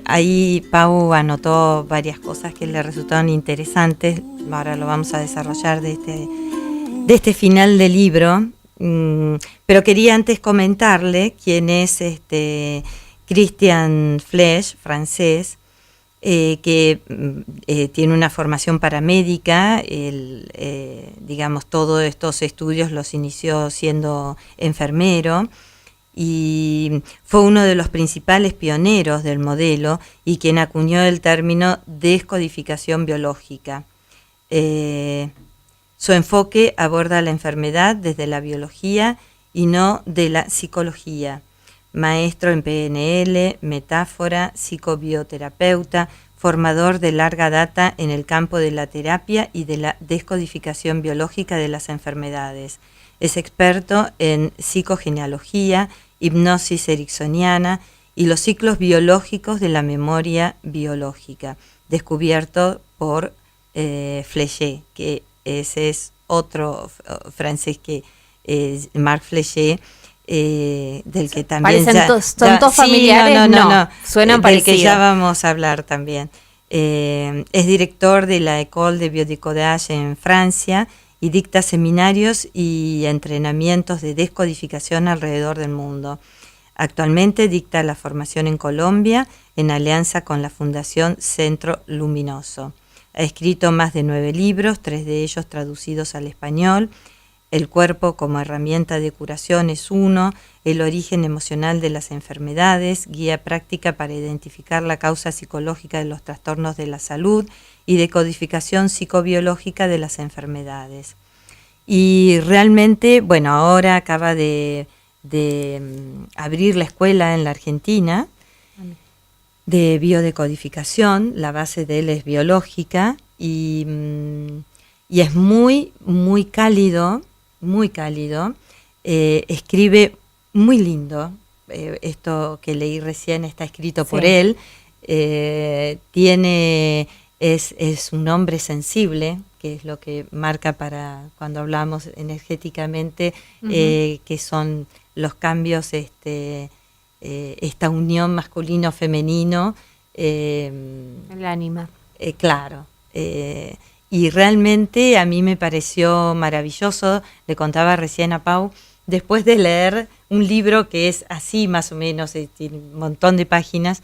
Ahí Pau anotó varias cosas que le resultaron interesantes. Ahora lo vamos a desarrollar de este final del libro. Pero quería antes comentarle quién es Christian Flesch, francés, que tiene una formación paramédica. Digamos, todos estos estudios los inició siendo enfermero y fue uno de los principales pioneros del modelo y quien acuñó el término descodificación biológica. Su enfoque aborda la enfermedad desde la biología y no de la psicología. Maestro en PNL, metáfora, psicobioterapeuta, formador de larga data en el campo de la terapia y de la descodificación biológica de las enfermedades. Es experto en psicogenealogía, hipnosis ericksoniana y los ciclos biológicos de la memoria biológica, descubierto por Flechet, que ese es otro francés que Marc Flechet, del que también son todos familiares, no, suenan parecidos. Del que ya vamos a hablar también. Es director de la École de Biodécodage en Francia y dicta seminarios y entrenamientos de descodificación alrededor del mundo. Actualmente dicta la formación en Colombia en alianza con la Fundación Centro Luminoso. Ha escrito más de 9 libros, 3 de ellos traducidos al español. El cuerpo como herramienta de curación es uno, el origen emocional de las enfermedades, guía práctica para identificar la causa psicológica de los trastornos de la salud y decodificación psicobiológica de las enfermedades. Y realmente, bueno, ahora acaba de abrir la escuela en la Argentina de biodecodificación. La base de él es biológica y es muy, muy cálido, muy cálido. Escribe muy lindo. Esto que leí recién está escrito por él. Es un hombre sensible, que es lo que marca para cuando hablamos energéticamente, que son los cambios, esta unión masculino-femenino. El ánima. Claro. Y realmente a mí me pareció maravilloso. Le contaba recién a Pau, después de leer un libro que es así más o menos, tiene un montón de páginas,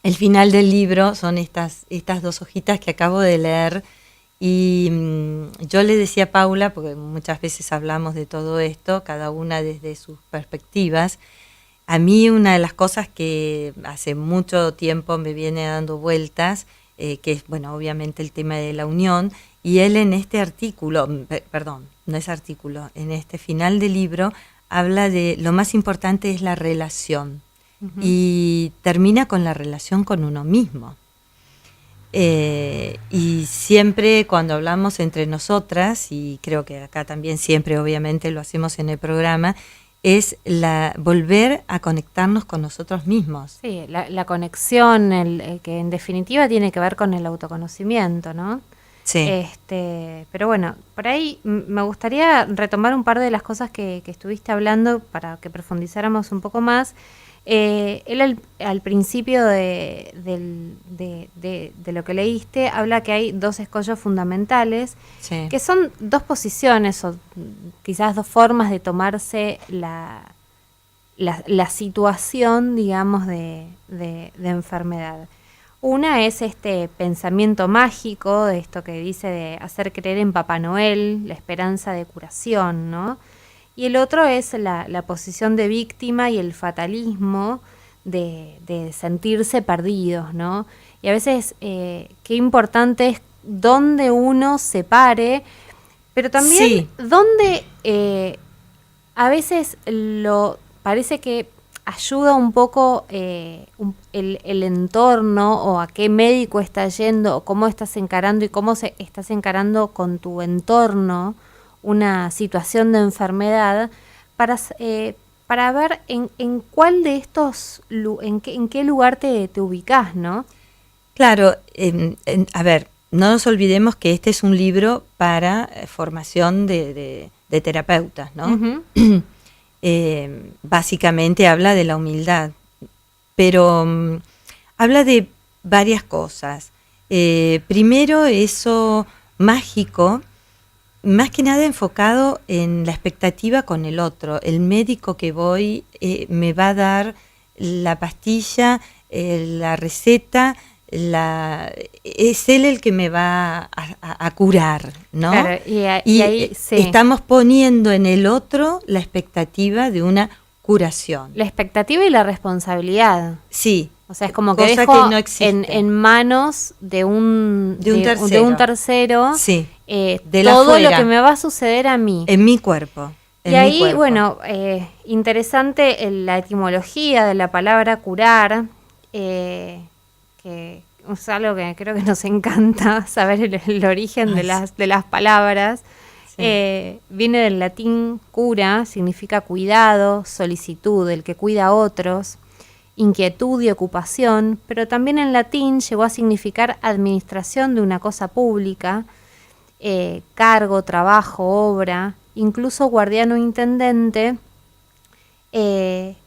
el final del libro son estas 2 hojitas que acabo de leer. Y yo le decía a Paula, porque muchas veces hablamos de todo esto, cada una desde sus perspectivas. A mí una de las cosas que hace mucho tiempo me viene dando vueltas, que es, bueno, obviamente el tema de la unión, y él en este artículo, perdón, no es artículo, en este final del libro habla de lo más importante es la relación, y termina con la relación con uno mismo. Y siempre cuando hablamos entre nosotras, y creo que acá también siempre obviamente lo hacemos en el programa, es volver a conectarnos con nosotros mismos. Sí, la conexión, que en definitiva tiene que ver con el autoconocimiento, ¿no? Sí. Pero bueno, por ahí me gustaría retomar un par de las cosas que estuviste hablando para que profundizáramos un poco más. Él al principio de lo que leíste habla que hay 2 escollos fundamentales, que son 2 posiciones o quizás 2 formas de tomarse la situación, digamos, de enfermedad. Una es este pensamiento mágico, de esto que dice de hacer creer en Papá Noel, la esperanza de curación, ¿no? Y el otro es la posición de víctima y el fatalismo de sentirse perdidos, ¿no? Y a veces qué importante es dónde uno se pare, pero también dónde a veces parece que ayuda un poco el entorno, o a qué médico estás yendo, o cómo estás encarando y cómo estás encarando con tu entorno una situación de enfermedad, para ver en cuál de estos, en qué lugar te ubicás, ¿no? Claro, a ver, no nos olvidemos que este es un libro para formación de terapeutas, ¿no? Básicamente habla de la humildad. pero habla de varias cosas. Primero, eso mágico, más que nada enfocado en la expectativa con el otro. El médico que voy me va a dar la pastilla, la receta, es él el que me va a curar, ¿no? Claro, y ahí sí. Estamos poniendo en el otro la expectativa de una curación. La expectativa y la responsabilidad. Sí. O sea, es como que dejo que no en manos de un tercero sí, todo afuera, lo que me va a suceder a mí. En mi cuerpo. Y ahí, bueno, interesante la etimología de la palabra curar, que es algo que creo que nos encanta saber el origen de las palabras. Sí. Viene del latín cura, significa cuidado, solicitud, el que cuida a otros, inquietud y ocupación, pero también en latín llegó a significar administración de una cosa pública, cargo, trabajo, obra, incluso guardián o intendente.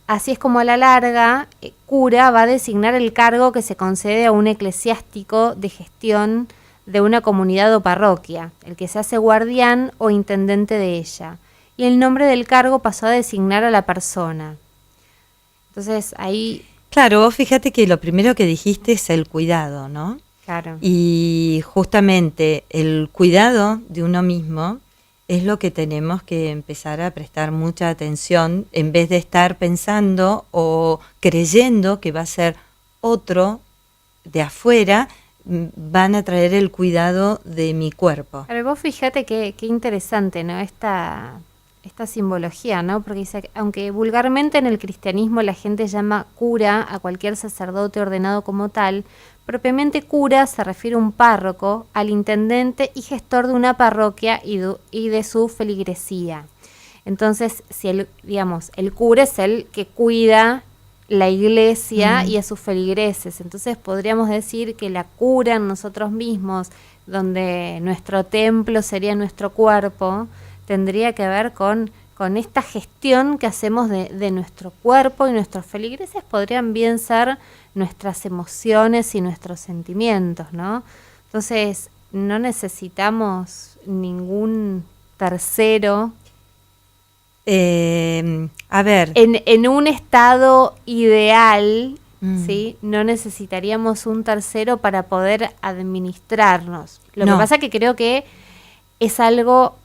Así es como a la larga, cura va a designar el cargo que se concede a un eclesiástico de gestión de una comunidad o parroquia, el que se hace guardián o intendente de ella, y el nombre del cargo pasó a designar a la persona. Entonces ahí... Claro, vos fíjate que lo primero que dijiste es el cuidado, ¿no? Claro. Y justamente el cuidado de uno mismo es lo que tenemos que empezar a prestar mucha atención en vez de estar pensando o creyendo que va a ser otro de afuera, van a traer el cuidado de mi cuerpo. Pero vos fíjate qué interesante, ¿no? Esta simbología, ¿no? Porque dice, aunque vulgarmente en el cristianismo la gente llama cura a cualquier sacerdote ordenado como tal, propiamente cura se refiere a un párroco, al intendente y gestor de una parroquia y de su feligresía. Entonces, si el cura es el que cuida la iglesia y a sus feligreses. Entonces podríamos decir que la cura en nosotros mismos, donde nuestro templo sería nuestro cuerpo, tendría que ver con esta gestión que hacemos de nuestro cuerpo, y nuestros feligreses podrían bien ser nuestras emociones y nuestros sentimientos, ¿no? Entonces, no necesitamos ningún tercero. A ver. En un estado ideal, ¿sí? No necesitaríamos un tercero para poder administrarnos. Lo que pasa es que creo que es algo...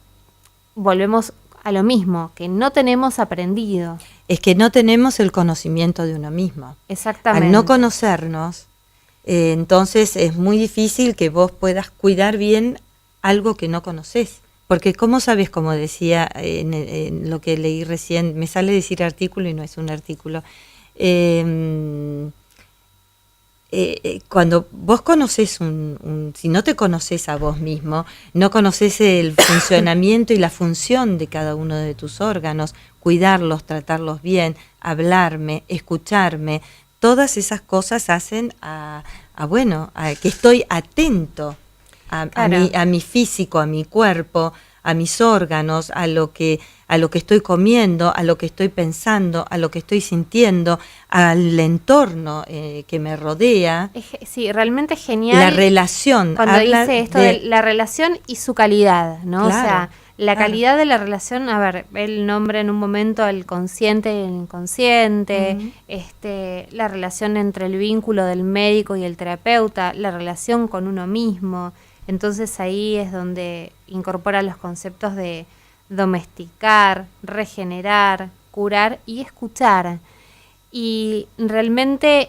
Volvemos a lo mismo, que no tenemos aprendido. Es que no tenemos el conocimiento de uno mismo. Exactamente. Al no conocernos, entonces es muy difícil que vos puedas cuidar bien algo que no conoces. Porque ¿cómo sabes? Como decía en lo que leí recién, me sale decir artículo y no es un artículo. Cuando vos conoces si no te conoces a vos mismo, no conoces el funcionamiento y la función de cada uno de tus órganos, cuidarlos, tratarlos bien, hablarme, escucharme, todas esas cosas hacen a que estoy atento a mi físico, a mi cuerpo, a mis órganos, a lo que estoy comiendo, a lo que estoy pensando, a lo que estoy sintiendo, al entorno que me rodea. Sí, realmente es genial. La relación. Cuando dice esto de la relación y su calidad, ¿no? Claro, o sea, la calidad de la relación, a ver, él nombra en un momento el consciente y el inconsciente, la relación entre el vínculo del médico y el terapeuta, la relación con uno mismo. Entonces ahí es donde incorpora los conceptos de domesticar, regenerar, curar y escuchar. Y realmente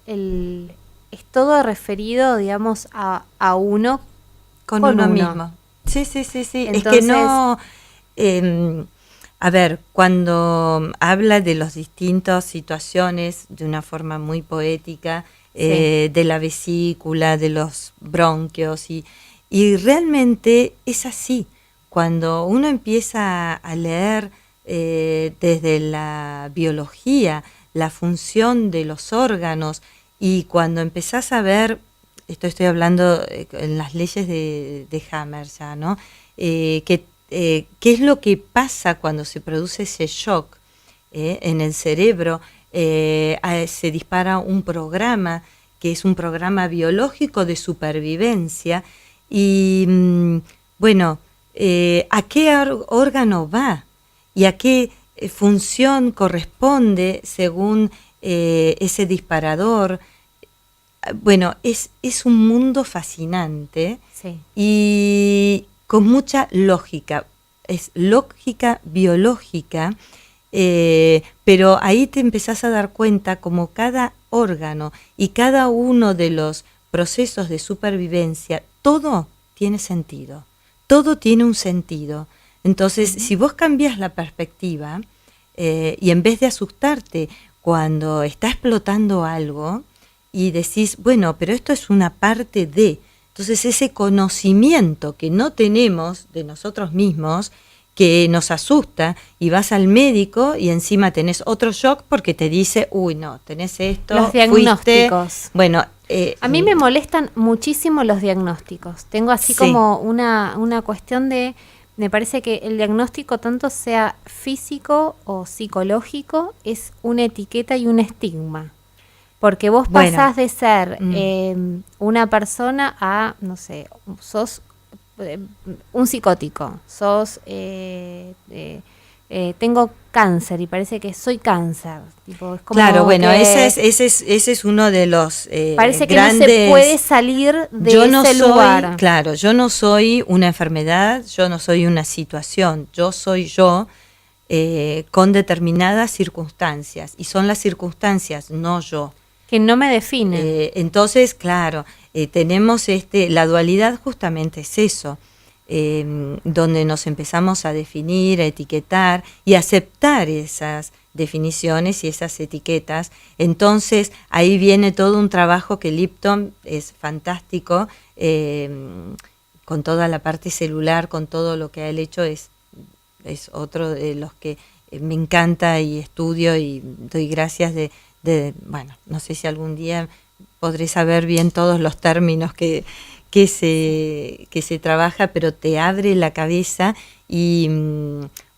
es todo referido, digamos, a uno con uno mismo. Sí. Entonces, es que no... a ver, cuando habla de las distintas situaciones de una forma muy poética, de la vesícula, de los bronquios, y realmente es así. Cuando uno empieza a leer desde la biología, la función de los órganos, y cuando empezás a ver, estoy hablando en las leyes de Hammer ya, ¿no? ¿Qué es lo que pasa cuando se produce ese shock en el cerebro? se dispara un programa que es un programa biológico de supervivencia y bueno, ¿a qué órgano va? ¿Y a qué función corresponde según ese disparador? Bueno, es un mundo fascinante, sí, y con mucha lógica. Es lógica biológica, pero ahí te empezás a dar cuenta como cada órgano y cada uno de los procesos de supervivencia, todo tiene sentido, todo tiene un sentido. Entonces, si vos cambias la perspectiva y en vez de asustarte cuando está explotando algo y decís, bueno, pero esto es una parte de... Entonces ese conocimiento que no tenemos de nosotros mismos, que nos asusta, y vas al médico y encima tenés otro shock porque te dice, uy, no, tenés esto, los diagnósticos. Fuiste. Bueno, a mí me molestan muchísimo los diagnósticos. Tengo así sí, como una cuestión de, me parece que el diagnóstico, tanto sea físico o psicológico, es una etiqueta y un estigma. Porque vos pasás de ser una persona a, no sé, sos un psicótico, sos, tengo cáncer y parece que soy cáncer. Tipo, es como claro, bueno, ese es uno de los parece que grandes, no se puede salir de ese lugar. Claro, yo no soy una enfermedad, yo no soy una situación, yo soy yo con determinadas circunstancias, y son las circunstancias, no yo. Que no me define. Entonces, claro, tenemos la dualidad justamente es eso, donde nos empezamos a definir, a etiquetar y aceptar esas definiciones y esas etiquetas. Entonces, ahí viene todo un trabajo que Lipton es fantástico, con toda la parte celular, con todo lo que él hecho, es otro de los que me encanta y estudio y doy gracias bueno, no sé si algún día podré saber bien todos los términos que se trabaja, pero te abre la cabeza. Y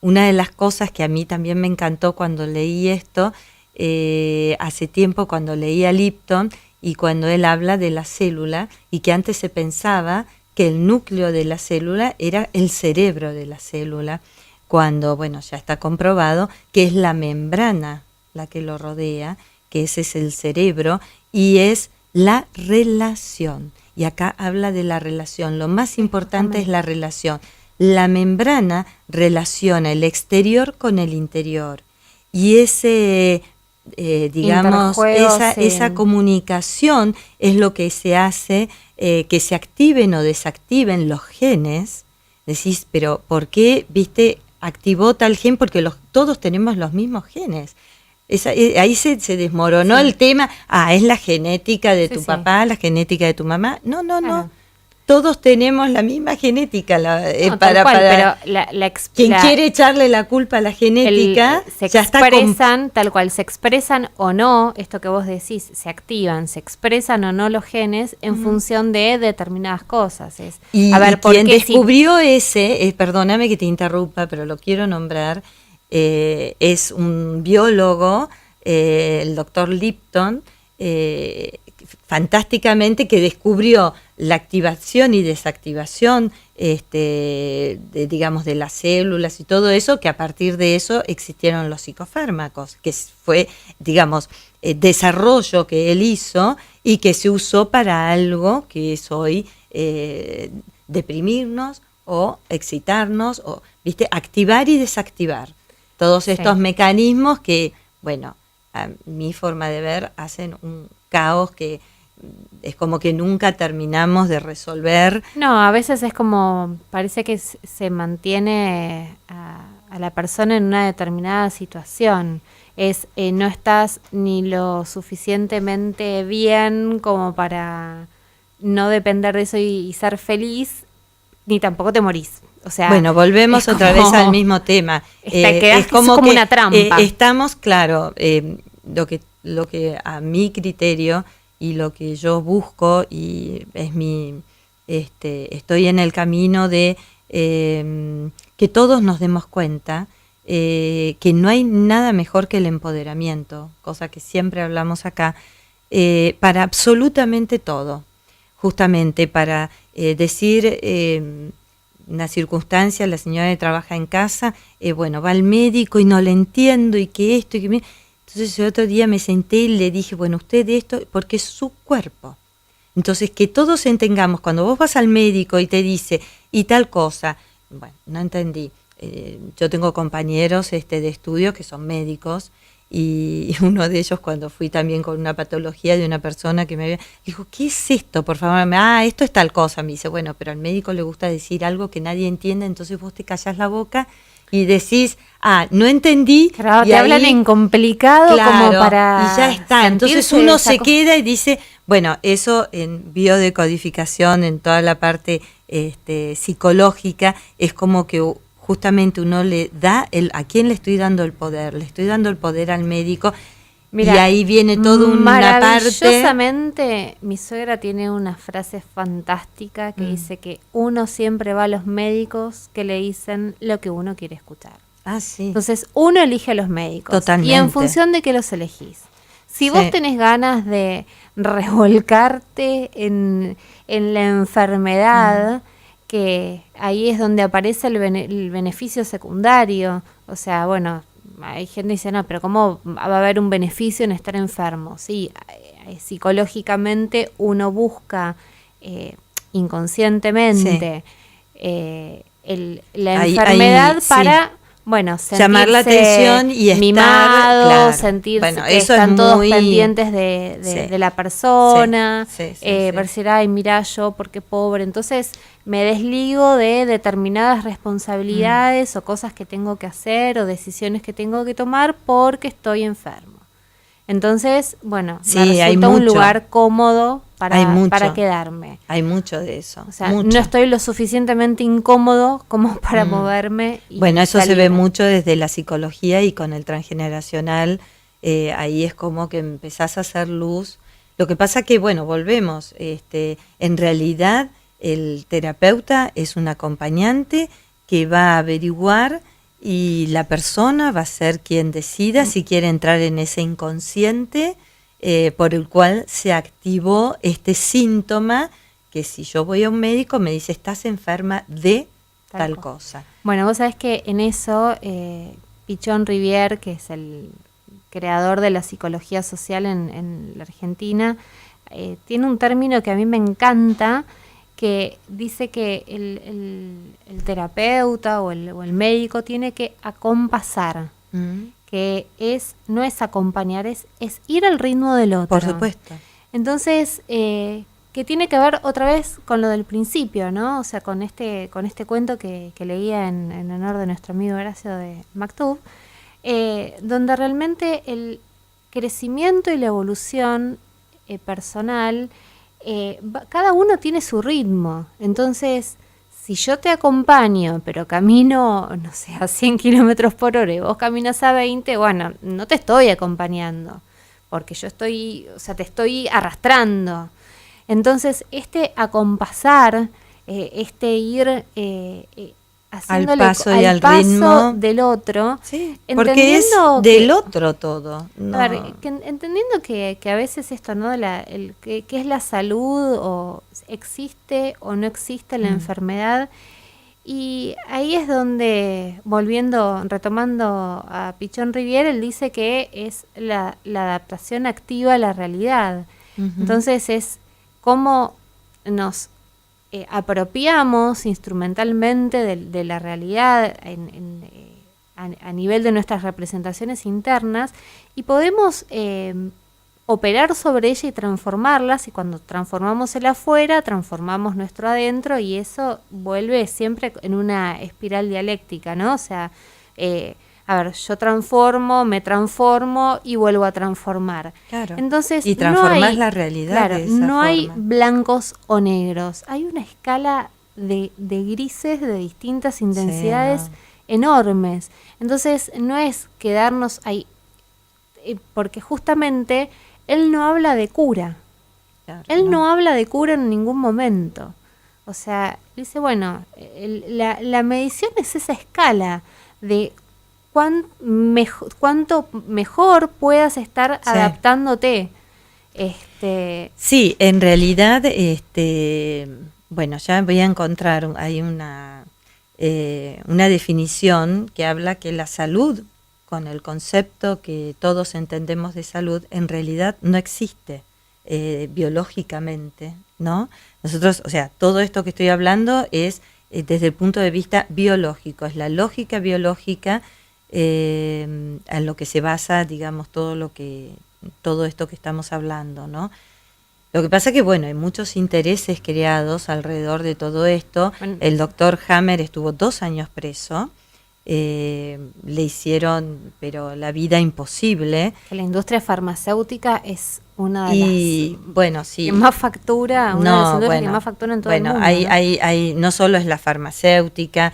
una de las cosas que a mí también me encantó cuando leí esto, hace tiempo cuando leí a Lipton y cuando él habla de la célula, y que antes se pensaba que el núcleo de la célula era el cerebro de la célula, cuando, bueno, ya está comprobado que es la membrana la que lo rodea, que ese es el cerebro, y es la relación. Y acá habla de la relación. Lo más importante es la relación. La membrana relaciona el exterior con el interior. Y ese, digamos, esa comunicación es lo que se hace, que se activen o desactiven los genes. Decís, pero ¿por qué, viste, activó tal gen? Porque todos tenemos los mismos genes. Ahí se desmoronó el tema, es la genética de tu papá, la genética de tu mamá. No, claro. Todos tenemos la misma genética. Pero quien quiere echarle la culpa a la genética, ya expresan, tal cual, se expresan o no, esto que vos decís, se activan, se expresan o no los genes en función de determinadas cosas. Y quien descubrió perdóname que te interrumpa, pero lo quiero nombrar, es un biólogo, el doctor Lipton, fantásticamente, que descubrió la activación y desactivación digamos, de las células y todo eso, que a partir de eso existieron los psicofármacos, que fue, digamos, desarrollo que él hizo y que se usó para algo que es hoy deprimirnos o excitarnos, o, viste, activar y desactivar. Todos estos mecanismos que, bueno, a mi forma de ver, hacen un caos que es como que nunca terminamos de resolver. No, a veces es como, parece que se mantiene a la persona en una determinada situación. No estás ni lo suficientemente bien como para no depender de eso y ser feliz, ni tampoco te morís. O sea, bueno, volvemos otra vez al mismo tema. Es como una trampa. Estamos, claro, lo que a mi criterio y lo que yo busco, y es estoy en el camino de que todos nos demos cuenta que no hay nada mejor que el empoderamiento, cosa que siempre hablamos acá, para absolutamente todo. Justamente para decir una circunstancia, la señora que trabaja en casa, bueno, va al médico y no le entiendo y que esto y que... Entonces el otro día me senté y le dije, bueno, usted esto, porque es su cuerpo. Entonces que todos entendamos, cuando vos vas al médico y te dice, y tal cosa, bueno, no entendí. Yo tengo compañeros de estudio que son médicos, y uno de ellos, cuando fui también con una patología de una persona que me había, dijo, ¿qué es esto? Por favor, esto es tal cosa. Me dice, bueno, pero al médico le gusta decir algo que nadie entiende, entonces vos te callás la boca y decís, no entendí. Claro, y te ahí, hablan en complicado, claro, como para... y ya está. Entonces uno se queda y dice, bueno, eso en biodecodificación, en toda la parte psicológica, es como que justamente uno le da, ¿a quién le estoy dando el poder? Le estoy dando el poder al médico. Mirá, y ahí viene toda una parte... Maravillosamente, mi suegra tiene una frase fantástica que dice que uno siempre va a los médicos que le dicen lo que uno quiere escuchar. Sí. Entonces, uno elige a los médicos. Totalmente. Y en función de qué los elegís. Si vos tenés ganas de revolcarte en la enfermedad... que ahí es donde aparece el beneficio secundario. O sea, bueno, hay gente que dice, no, pero ¿cómo va a haber un beneficio en estar enfermo? Sí, psicológicamente uno busca inconscientemente la enfermedad para... Bueno, llamar la atención y estar mimado, claro. sentirse bueno, que eso están es todos muy... pendientes de la persona, decir, ay, mira yo, porque pobre. Entonces me desligo de determinadas responsabilidades o cosas que tengo que hacer o decisiones que tengo que tomar porque estoy enfermo. Entonces, bueno, me resulta un lugar cómodo para quedarme. Hay mucho de eso. O sea, no estoy lo suficientemente incómodo como para moverme. Bueno, eso se ve mucho desde la psicología y con el transgeneracional. Ahí es como que empezás a hacer luz. Lo que pasa que, bueno, volvemos. En realidad, el terapeuta es un acompañante que va a averiguar y la persona va a ser quien decida si quiere entrar en ese inconsciente por el cual se activó este síntoma, que si yo voy a un médico me dice estás enferma de tal cosa. Bueno, vos sabés que en eso Pichon Rivière, que es el creador de la psicología social en la Argentina, tiene un término que a mí me encanta, que dice que el terapeuta o el médico tiene que acompasar, que no es acompañar, es ir al ritmo del otro. Por supuesto. Entonces, que tiene que ver otra vez con lo del principio, ¿no? O sea, con este cuento que leía en honor de nuestro amigo Horacio de Maktub, donde realmente el crecimiento y la evolución personal, cada uno tiene su ritmo. Entonces, si yo te acompaño, pero camino, no sé, a 100 kilómetros por hora y vos caminas a 20, bueno, no te estoy acompañando, porque yo te estoy arrastrando. Entonces, acompasar, ir haciéndole al paso y al ritmo del otro, sí, porque es del otro todo. No. A ver, entendiendo que a veces esto, ¿no? Que es la salud, o existe o no existe la enfermedad, y ahí es donde, retomando a Pichon Rivière, él dice que es la adaptación activa a la realidad. Entonces es cómo nos apropiamos instrumentalmente de la realidad a nivel de nuestras representaciones internas, y podemos operar sobre ella y transformarlas, y cuando transformamos el afuera, transformamos nuestro adentro, y eso vuelve siempre en una espiral dialéctica, ¿no? O sea, yo me transformo y vuelvo a transformar. Claro. Entonces, y transformás la realidad. Claro, de esa no forma. hay blancos o negros. Hay una escala de grises de distintas intensidades enormes. Entonces, no es quedarnos ahí, porque justamente él no habla de cura. Claro, él no habla de cura en ningún momento. O sea, dice, bueno, la medición es esa escala de cuánto mejor puedas estar adaptándote. Sí, en realidad, bueno, ya voy a encontrar, hay una definición que habla que la salud, con el concepto que todos entendemos de salud, en realidad no existe biológicamente, ¿no? Nosotros, o sea, todo esto que estoy hablando es desde el punto de vista biológico, es la lógica biológica en lo que se basa, digamos, todo esto que estamos hablando, ¿no? Lo que pasa que, bueno, hay muchos intereses creados alrededor de todo esto. Bueno, el doctor Hammer estuvo 2 años preso, le hicieron, pero la vida imposible. La industria farmacéutica es una de las bueno, sí, que más factura, una de las industrias que más factura en todo el mundo. Hay, no solo es la farmacéutica,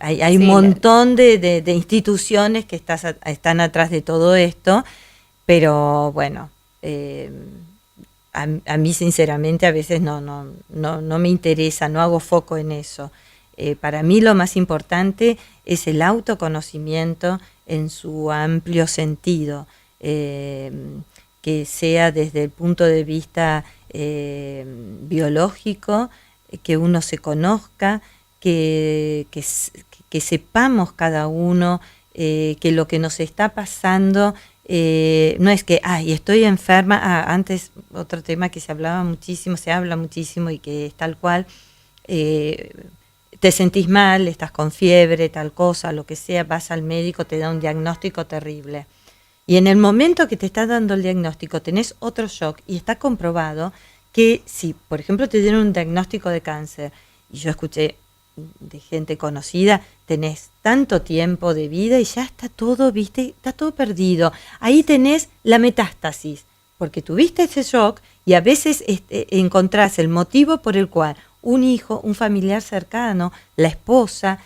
hay un montón de instituciones que están atrás de todo esto, pero bueno, a mí sinceramente a veces no me interesa, no hago foco en eso. Para mí lo más importante es el autoconocimiento en su amplio sentido, que sea desde el punto de vista biológico, que uno se conozca, que sepamos cada uno que lo que nos está pasando no es que, estoy enferma. Antes otro tema que se habla muchísimo y que es tal cual, te sentís mal, estás con fiebre, tal cosa, lo que sea, vas al médico, te da un diagnóstico terrible. Y en el momento que te está dando el diagnóstico tenés otro shock y está comprobado que si, por ejemplo, te dieron un diagnóstico de cáncer, y yo escuché de gente conocida, tenés tanto tiempo de vida y ya está todo, viste, está todo perdido. Ahí tenés la metástasis, porque tuviste ese shock y a veces encontrás el motivo por el cual un hijo, un familiar cercano, la esposa,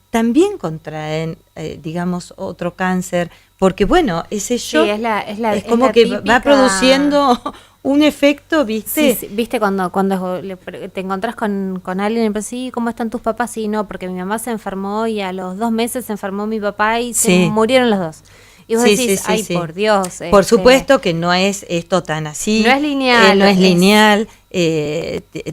también contraen, digamos, otro cáncer, porque bueno, ese shock es como que típica, va produciendo un efecto, ¿viste? Sí, viste cuando te encontrás con alguien, pues sí, ¿cómo están tus papás? Sí, no, porque mi mamá se enfermó y a los 2 meses se enfermó mi papá y se murieron los dos. Y vos decís, por Dios. Por supuesto que no es esto tan así. No es lineal. No es lineal.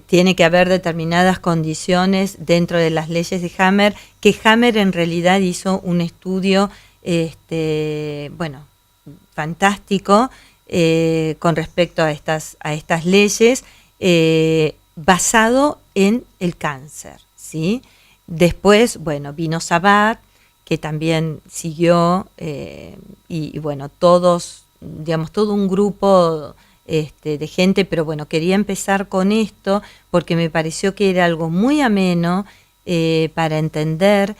Tiene que haber determinadas condiciones dentro de las leyes de Hammer, que Hammer en realidad hizo un estudio, fantástico, con respecto a estas leyes, basado en el cáncer, ¿sí? Después, bueno, vino Sabat, que también siguió, y bueno, todos, digamos, todo un grupo de gente, pero bueno, quería empezar con esto porque me pareció que era algo muy ameno para entender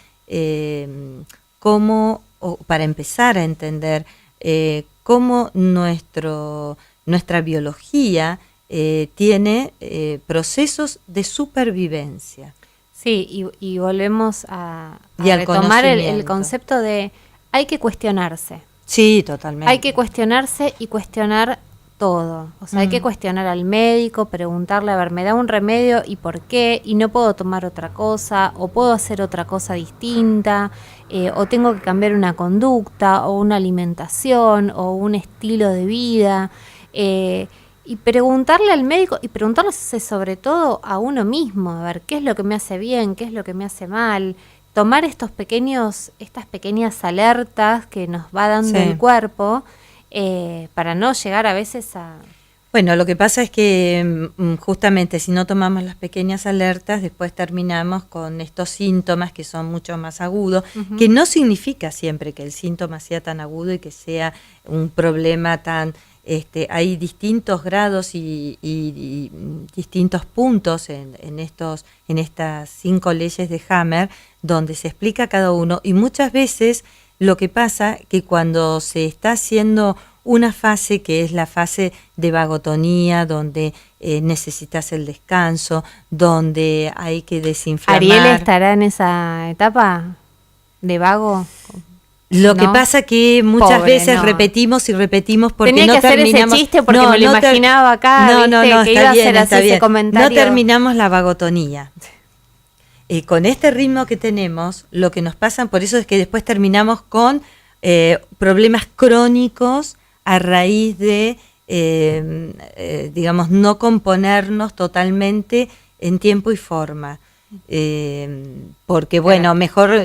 cómo, o para empezar a entender cómo nuestra biología tiene procesos de supervivencia. Sí, y volvemos a retomar el concepto de hay que cuestionarse. Sí, totalmente. Hay que cuestionarse y cuestionar todo. O sea, hay que cuestionar al médico, preguntarle, a ver, ¿me da un remedio y por qué? Y no puedo tomar otra cosa, o puedo hacer otra cosa distinta, o tengo que cambiar una conducta, o una alimentación, o un estilo de vida. Y preguntarle al médico, y preguntarle sobre todo a uno mismo, a ver, ¿qué es lo que me hace bien? ¿Qué es lo que me hace mal? Tomar estas pequeñas alertas que nos va dando el cuerpo, para no llegar a veces a... Bueno, lo que pasa es que justamente si no tomamos las pequeñas alertas, después terminamos con estos síntomas que son mucho más agudos, que no significa siempre que el síntoma sea tan agudo y que sea un problema tan... hay distintos grados y distintos puntos en estas 5 leyes de Hammer, donde se explica cada uno, y muchas veces lo que pasa que cuando se está haciendo una fase que es la fase de vagotonía, donde necesitas el descanso, donde hay que desinflamar. ¿Ariel estará en esa etapa de vago? Lo que pasa que muchas veces repetimos y repetimos porque tenía no que hacer terminamos. Ese chiste porque me lo imaginaba acá, que iba a hacer así ese comentario. No terminamos la vagotonía. con este ritmo que tenemos, lo que nos pasa, por eso es que después terminamos con problemas crónicos a raíz de, digamos, no componernos totalmente en tiempo y forma. Porque bueno, mejor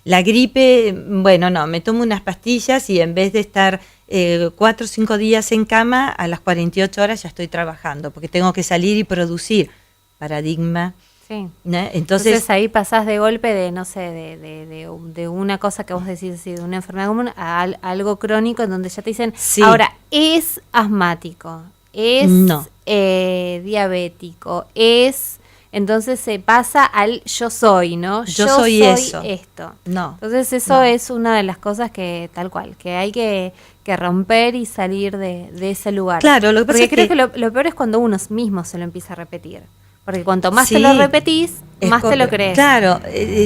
la gripe, bueno, no, me tomo unas pastillas y en vez de estar 4 o 5 días en cama, a las 48 horas ya estoy trabajando, porque tengo que salir y producir. Paradigma. Sí. ¿No? Entonces ahí pasás de golpe de, no sé, de una cosa que vos decís así, de una enfermedad común a algo crónico en donde ya te dicen, sí. Ahora, es asmático, es no. Diabético, es... Entonces se pasa al yo soy, ¿no? Yo soy eso. Esto. No. Entonces eso es una de las cosas que, tal cual, que hay que romper y salir de ese lugar. Claro, lo que pasa Porque es creo que lo peor es cuando uno mismo se lo empieza a repetir. Porque cuanto más te lo repetís, más te lo crees. Claro,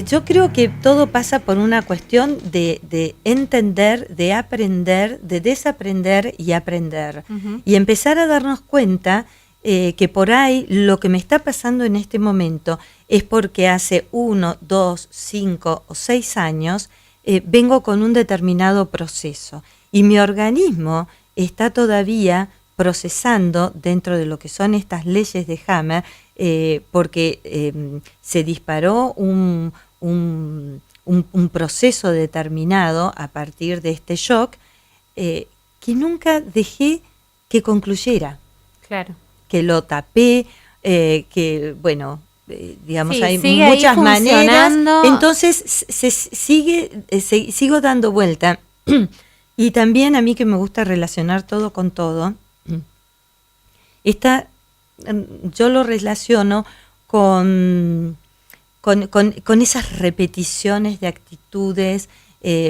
yo creo que todo pasa por una cuestión de entender, de aprender, de desaprender y aprender. Uh-huh. Y empezar a darnos cuenta que por ahí lo que me está pasando en este momento es porque hace 1, 2, 5 o 6 años vengo con un determinado proceso y mi organismo está todavía procesando dentro de lo que son estas leyes de Hammer, porque se disparó un proceso determinado a partir de este shock que nunca dejé que concluyera. Claro. Que lo tapé, que bueno, digamos, sí, hay muchas maneras. Entonces sigo dando vuelta. Y también a mí que me gusta relacionar todo con todo, yo lo relaciono con esas repeticiones de actitudes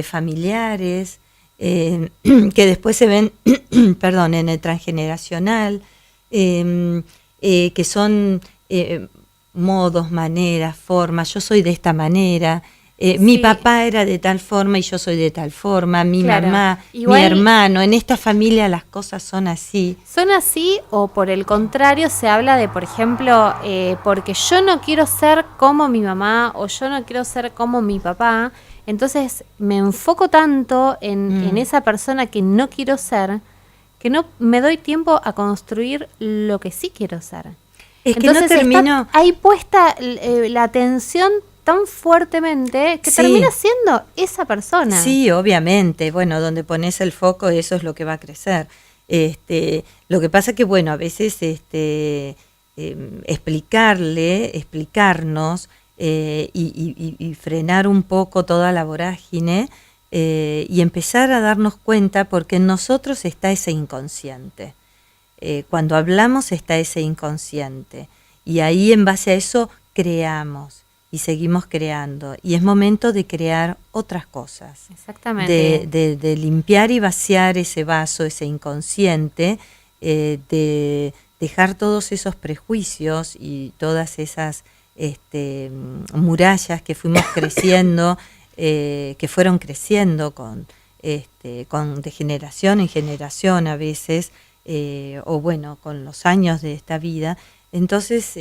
familiares que después se ven perdón, en el transgeneracional, que son modos, maneras, formas. Yo soy de esta manera. Mi papá era de tal forma y yo soy de tal forma, mi mamá, igual, mi hermano, en esta familia las cosas son así. Son así o por el contrario se habla de, por ejemplo, porque yo no quiero ser como mi mamá o yo no quiero ser como mi papá, entonces me enfoco tanto en esa persona que no quiero ser, que no me doy tiempo a construir lo que sí quiero ser. Es entonces que no termino... está ahí puesta la atención tan fuertemente que termina siendo esa persona. Sí, obviamente. Bueno, donde pones el foco, eso es lo que va a crecer. Lo que pasa que, bueno, a veces explicarnos y frenar un poco toda la vorágine y empezar a darnos cuenta, porque en nosotros está ese inconsciente. Cuando hablamos está ese inconsciente. Y ahí, en base a eso, creamos. Y seguimos creando. Y es momento de crear otras cosas. Exactamente. De limpiar y vaciar ese vaso, ese inconsciente, de dejar todos esos prejuicios y todas esas murallas que fuimos creciendo, que fueron creciendo de generación en generación a veces, o bueno, con los años de esta vida. Entonces,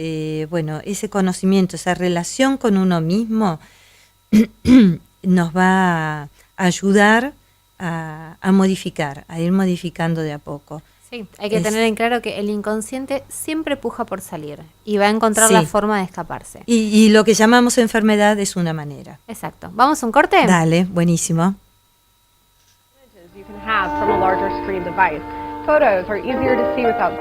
bueno, ese conocimiento, esa relación con uno mismo nos va a ayudar a modificar, a ir modificando de a poco. Sí, hay que tener en claro que el inconsciente siempre puja por salir y va a encontrar la forma de escaparse. Y lo que llamamos enfermedad es una manera. Exacto. ¿Vamos a un corte? Dale, buenísimo. You can have from a larger screen device. Photos are easier to see without